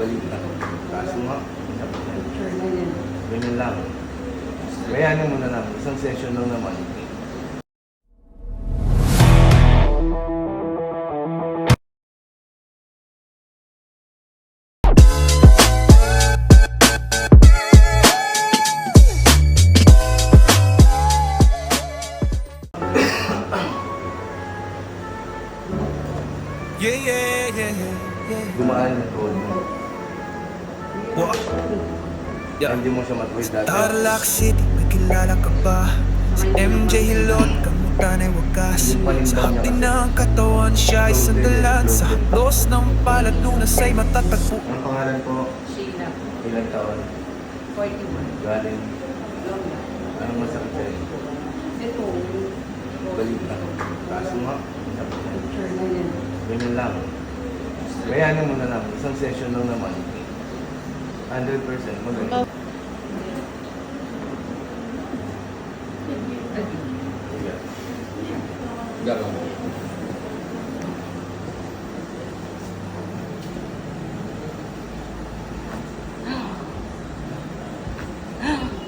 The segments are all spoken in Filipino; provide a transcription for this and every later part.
Balik na. Taas mo nga. Ganyan lang. Bayanin mo na lang. Isang session lang naman. Gumaan yung tuhod mo. Hindi mo siya matuwid dati. Tarlac City, may kilala ka ba? Si MJ Hilot, kamutan ay wagas. Sa hapdi ng katawan siya ay sandalan. Sa haplos ng paladunas ay matatagpo. Ang pangalan po? Sheila, Ilang taon? 41. Galing. Anong masakit sa'yo? Ito, Balik na. Taas mo nga. Masakit sa'yo. picture na yan. Ganyan lang. Bayanin mo na lang. Isang session lang naman. 100% magaling. Sige. Gano'n mo.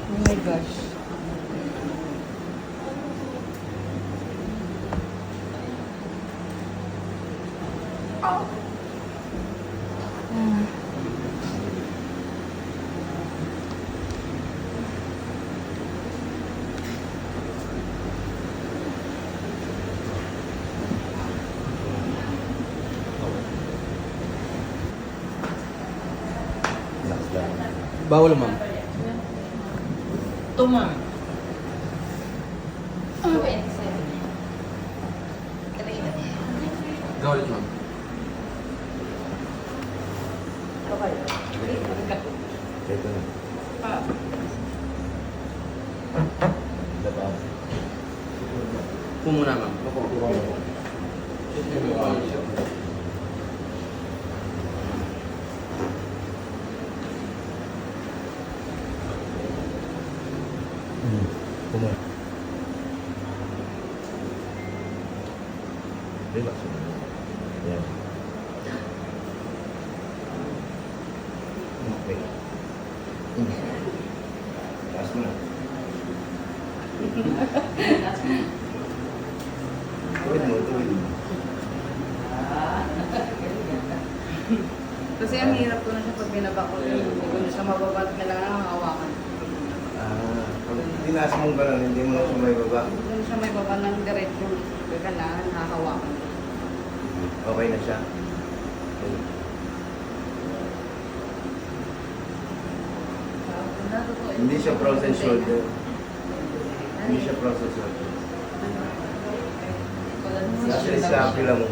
Oh my gosh. Bawal, ma'am. Ito, ma'am. Bawal, ma'am. Ito na. Dabaw. Po muna, ma'am. Kumul. Relax. Yan. Okay. Taas mo na. Tuwid mo, tuwid mo. Kasi ang hirap ko na siya pag binaba ko. Hindi ko na siya mababa. Kailangan hawakan. Pag tinaas mong gano'n, hindi mo na siya may baba. Hindi ko na siya may baba ng diretso. Kailangan hahawakan. Okay na siya. Hindi siya frozen shoulder. Hindi siya frozen shoulder. Nasa isang pila mo.